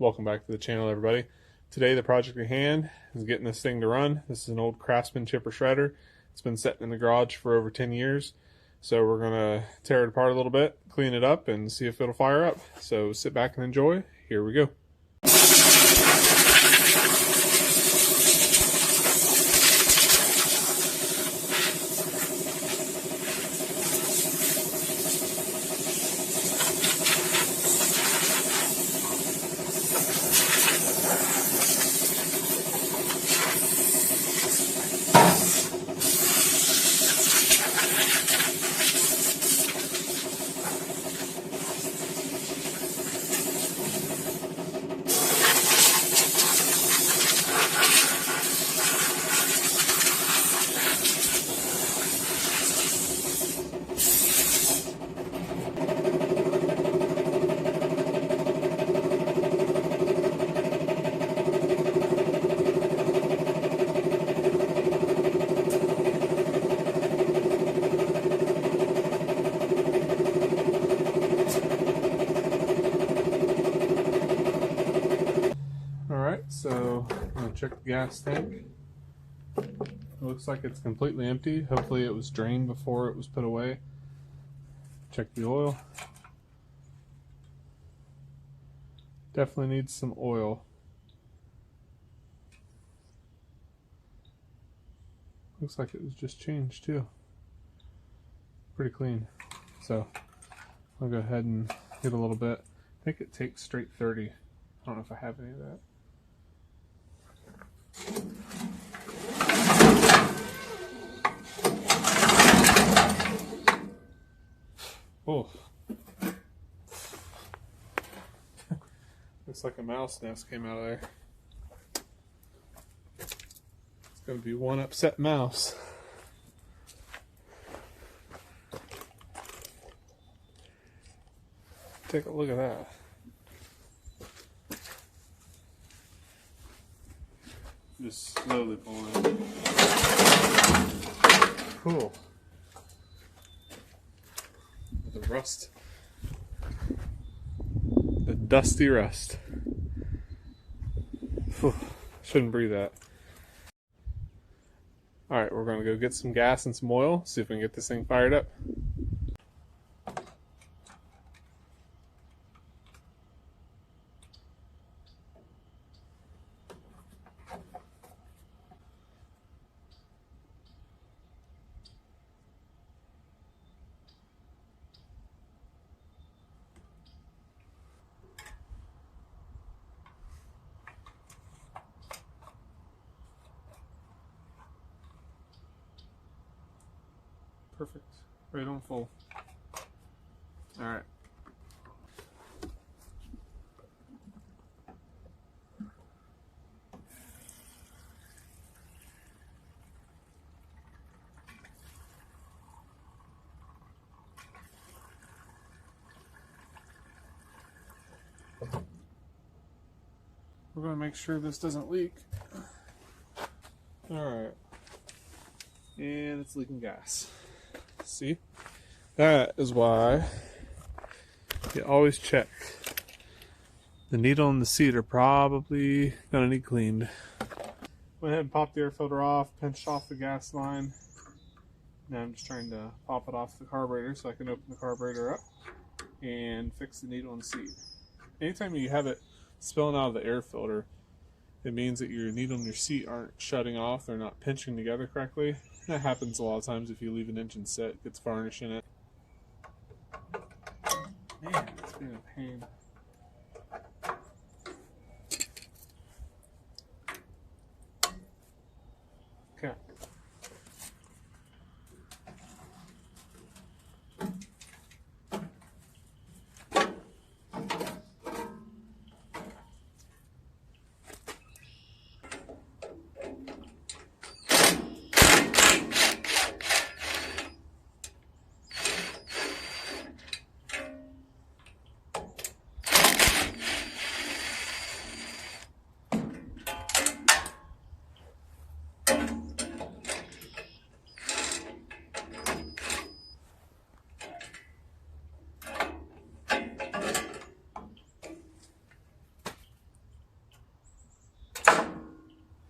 Welcome back to the channel, everybody. Today the project at hand is getting this thing to run. This is an old Craftsman chipper shredder. It's been sitting in the garage for over 10 years. So we're going to tear it apart a little bit, clean it up, and see if it'll fire up. So sit back and enjoy. Here we go. Alright, so I'm going to check the gas tank. It looks like it's completely empty. Hopefully it was drained before it was put away. Check the oil. Definitely needs some oil. Looks like it was just changed too. Pretty clean. So I'll go ahead and get a little bit. I think it takes straight 30. I don't know if I have any of that. Oh. Looks like a mouse nest came out of there. It's going to be one upset mouse. Take a look at that. Just slowly pulling it. Cool. The rust. The dusty rust. Whew. Shouldn't breathe that. Alright, we're going to go get some gas and some oil, see if we can get this thing fired up. Perfect. Right on full. Alright. We're going to make sure this doesn't leak. Alright. And it's leaking gas. See? That is why you always check. The needle and the seat are probably going to need cleaned. Went ahead and popped the air filter off, pinched off the gas line. Now I'm just trying to pop it off the carburetor so I can open the carburetor up and fix the needle and seat. Anytime you have it spilling out of the air filter, it means that your needle and your seat aren't shutting off, they're not pinching together correctly. That happens a lot of times if you leave an engine set, it gets varnish in it. Man, it's being a pain. Okay.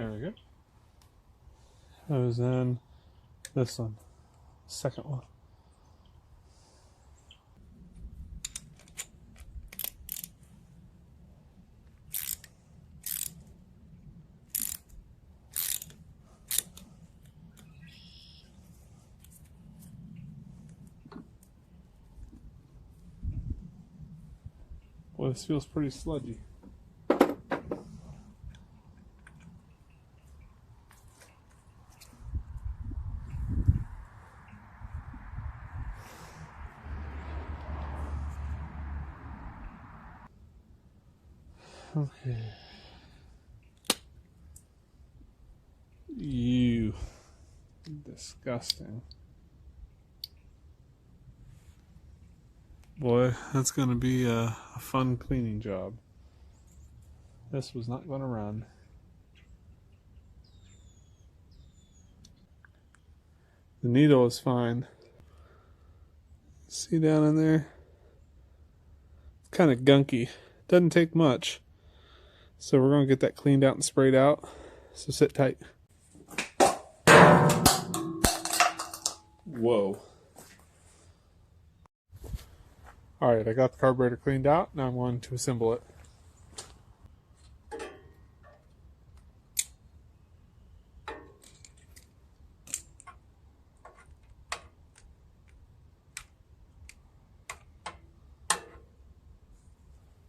There we go. That was then this one, second one. Boy, this feels pretty sludgy. Okay. You. Disgusting. Boy, that's going to be a fun cleaning job. This was not going to run. The needle is fine. See down in there? It's kind of gunky. Doesn't take much. So we're going to get that cleaned out and sprayed out. So sit tight. Whoa. Alright, I got the carburetor cleaned out. Now I'm going to assemble it.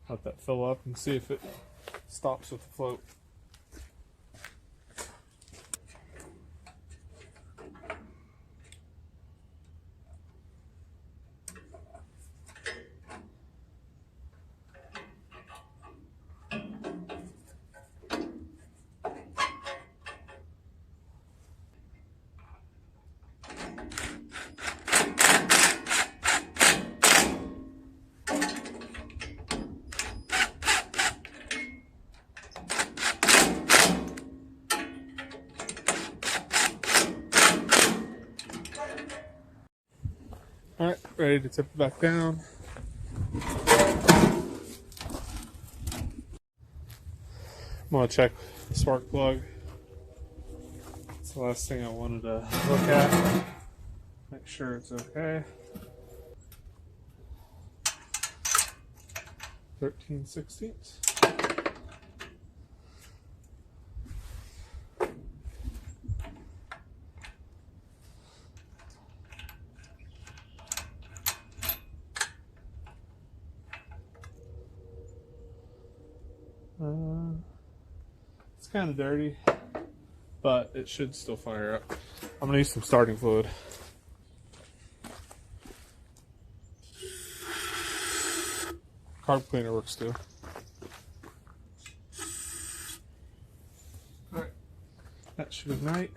Let that fill up and see if it stops with the float. Alright, ready to tip it back down. I'm going to check the spark plug. That's the last thing I wanted to look at. Make sure it's okay. 13/16. It's kind of dirty, but it should still fire up. I'm going to use some starting fluid. Carb cleaner works too. Alright, that should ignite.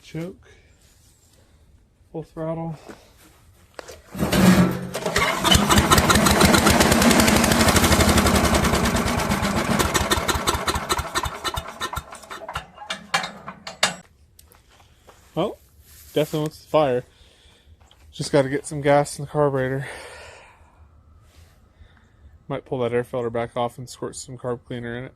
Choke, full throttle. Well, definitely wants to fire. Just got to get some gas in the carburetor. Might pull that air filter back off and squirt some carb cleaner in it.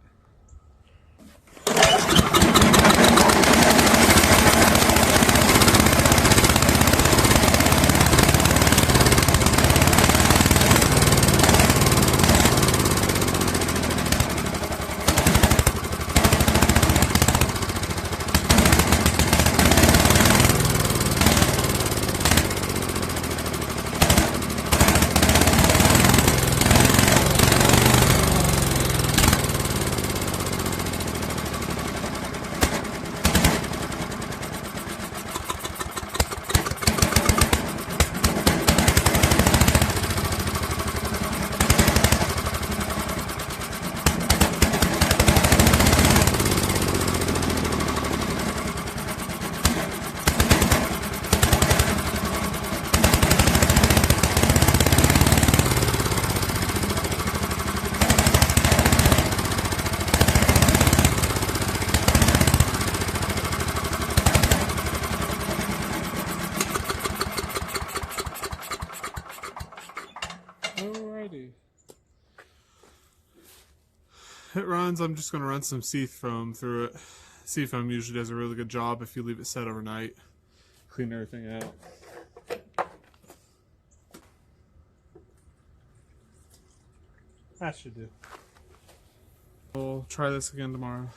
runs, I'm just going to run some Seafoam through it. Seafoam usually does a really good job if you leave it set overnight. Clean everything out. That should do. We'll try this again tomorrow.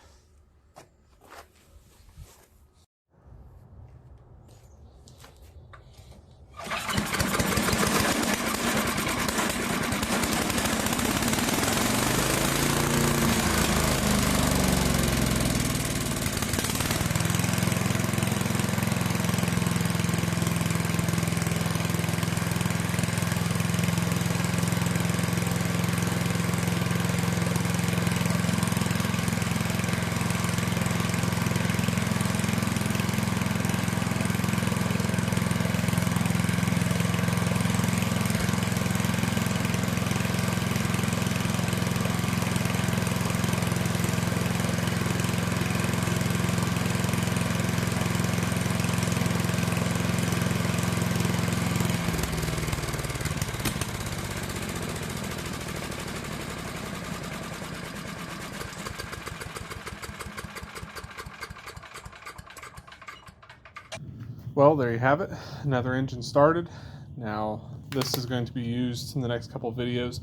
Well, there you have it. Another engine started. Now, this is going to be used in the next couple of videos.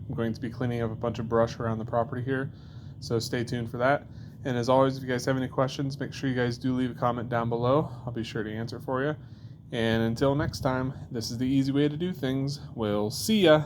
I'm going to be cleaning up a bunch of brush around the property here, so stay tuned for that. And as always, if you guys have any questions, make sure you guys do leave a comment down below. I'll be sure to answer for you. And until next time, this is the easy way to do things. We'll see ya.